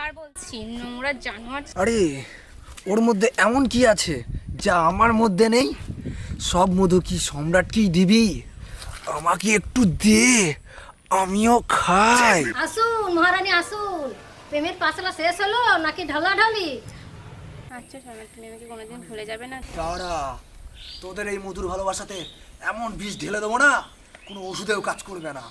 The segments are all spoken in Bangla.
ছাড় বলছি, নোংরা জানোয়ার। আরে ওর মধ্যে এমন কি আছে যা আমার মধ্যে নেই? সব মধু কি সম্রাটকেই দিবি? আমাকে একটু দে, আমিও খাই। আসুন মহারানী আসুন। প্রেমের পাশলা শেষ হলো নাকি ঢালাঢালি? আচ্ছা শোনো, তুমি আমাকে কোনোদিন ভুলে যাবে না? তারা তোদের এই মধুর ভালোবাসাতে এমন বিষ ঢেলে দেবো না, কোনো ওষুধেও কাজ করবে না।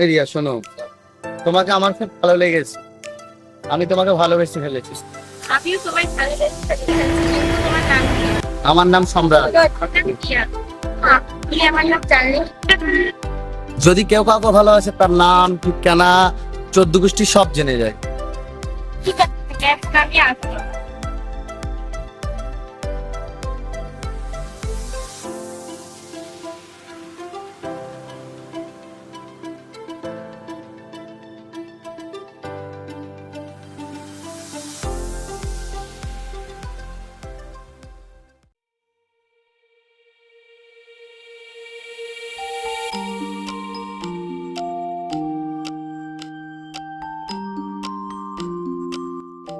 এই রিয়া শোনো, তোমাকে আমার খুব ভালো লেগেছে। আমি তোমাকে ভালোবেসে ফেলেছি। আমিও তোমায় ভালোবাসি, কিন্তু তোমার নাম কি? আমার নাম সম্রাট। তুমি আমার নাম জানলে? যদি কেউ কাউকে ভালোবাসে তার নাম, ঠিকানা, 14 গোষ্ঠী সব জেনে যায়। ঠিক আছে, আমি আসবো।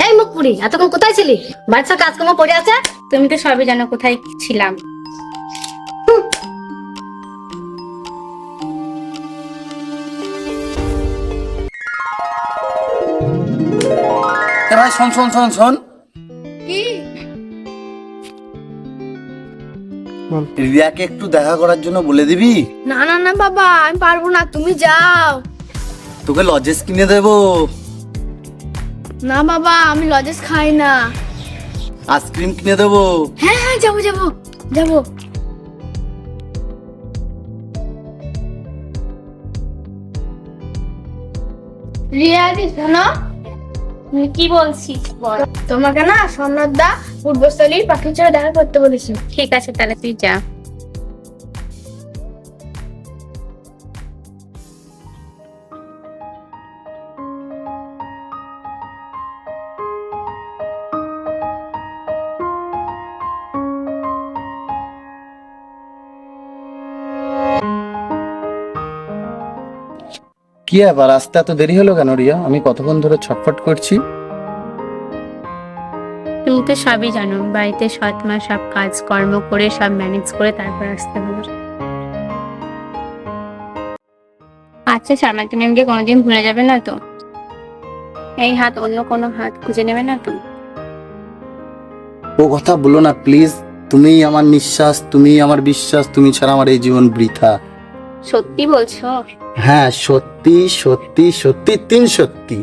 এই মুখপুরি, এতক্ষণ কোথায় ছিলি? বাড়ির সব কাজকর্ম পড়ে আছে। তুমি তো সবই জানো কোথায় ছিলাম। এ ভাই শোন শোন শোন শোন, কি? রিয়াকে একটু দেখা করার জন্য বলে দিবি? না না না বাবা, আমি পারবো না, তুমি যাও। তোকে লজেস কিনে দেবো। না বাবা, আমি লজেস খাই না। আইসক্রিম কিনে দেবো। হ্যাঁ হ্যাঁ, যাবো যাবো যাবো। রিয়াদি শোনো, তুমি কি বলছিস বল। তোমাকে না সন্ন্যদা পূর্বস্থলীর পাখি চড়ে দেখা করতে বলেছি। ঠিক আছে, তাহলে তুই যা। কি আবার আসতে এত দেরি হলো কেন রিয়া? আমি কতক্ষণ ধরে ছটফট করছি। তুমি তো সবই জানো, বাড়িতে সৎ মা সব কাজ কর্ম করে সব ম্যানেজ করে তারপর আসতে হলো। আচ্ছা শর্মা, তুমি আমাকে কোনোদিন ভুলে যাবে না তো? এই হাত অন্য কোনো হাত খুঁজে নেবে না তো? ও কথা বলো না প্লিজ। তুমিই আমার নিঃশ্বাস, তুমিই আমার বিশ্বাস, তুমি ছাড়া আমার এই জীবন বৃথা। সত্যি বলছো? হ্যাঁ সত্যি সত্যি সত্যি, 3 সত্যি।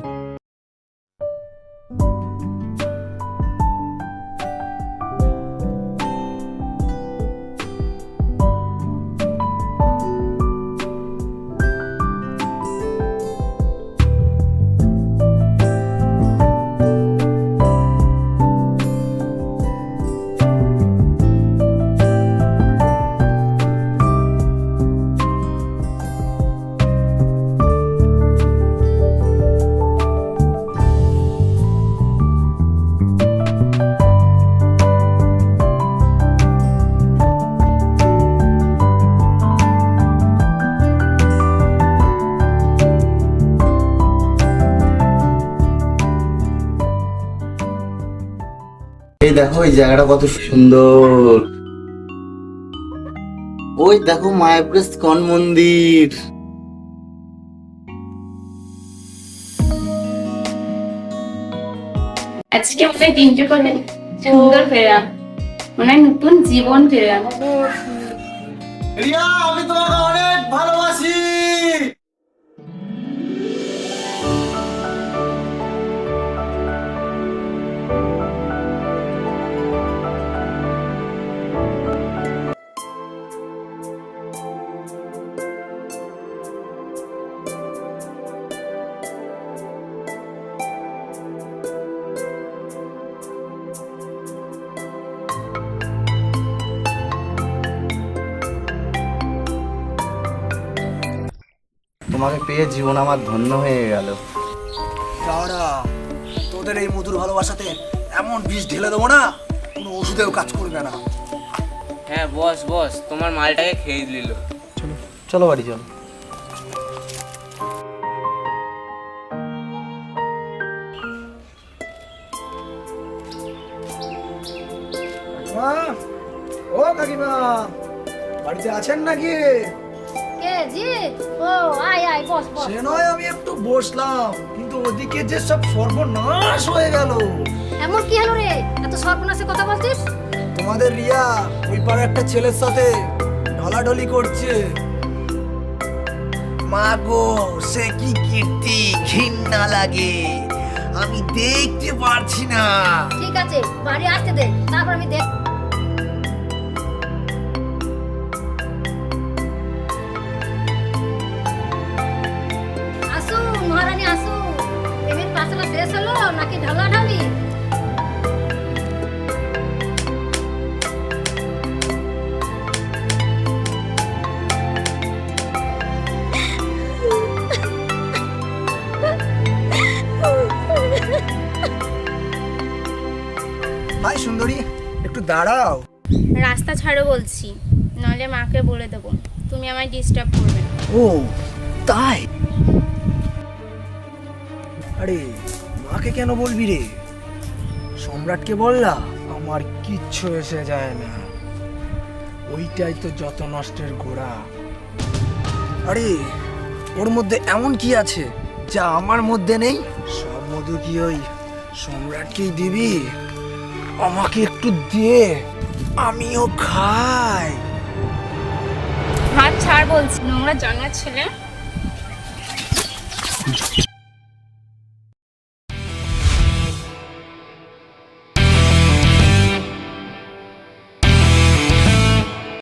এই দেখো এই জায়গাটা কত সুন্দর। ওই দেখো মায়াপুর ইস্কন মন্দির। আজকে মনে হয় দিনটা করে সুন্দর পেলাম, মনে হয় নতুন জীবন পেলাম। রিয়া আমি তোমাকে অনেক ভালোবাসি। তোমাকে পেয়ে জীবন আমার ধন্য হয়ে গেল। দাঁড়া, তোদের এই মধুর ভালোবাসাতে এমন বিষ ঢেলে দেবো না, কোনো ওষুধেও কাজ করবে না। হ্যাঁ বস বস, তোমার মালটাকে খেয়ে দিল। চলো চলো বাড়ি চলো। মা, ও কাকিমা, বাড়িতে আছেন নাকি? কে জিৎ? ও আয় আয়, বস বস। সে নয়, আমি একটু বসলাম, কিন্তু ওদিকে যে সব সর্বনাশ হয়ে গেল। এমন কি হলো রে, এত সর্বনাশে কথা বলছিস? তোমাদের রিয়া ওই পাড়ে একটা ছেলের সাথে ঢলাঢলি করছে। মা গো, সে কি কীর্তি, ঘৃণা লাগে, আমি দেখতে পারছি না। ঠিক আছে, বাড়ি আসতে দে, তারপর আমি দেখ। আসুন মহারানী আসুন, প্রেমের পাশলা শেষ হলো নাকি ঢলাঢলি? ভাই সুন্দরী, একটু দাঁড়াও। রাস্তা ছাড়ো বলছি, নাহলে মাকে বলে দেবো তুমি আমায় ডিস্টার্ব করবে না। ও তাই? আরে মাকে কেন বলবি রে? সম্রাটকে বললা, আমার কিচ্ছু এসে যায় না, ওইটাই তো যত নষ্টের গোড়া। আরে ওর মধ্যে এমন কি আছে যা আমার মধ্যে নেই? সব মধু কি ওই সম্রাটকেই দিবি? আমাকে একটু দে, আমিও খাই। হাত ছাড় বলছি, নোংরা জানার ছেলে।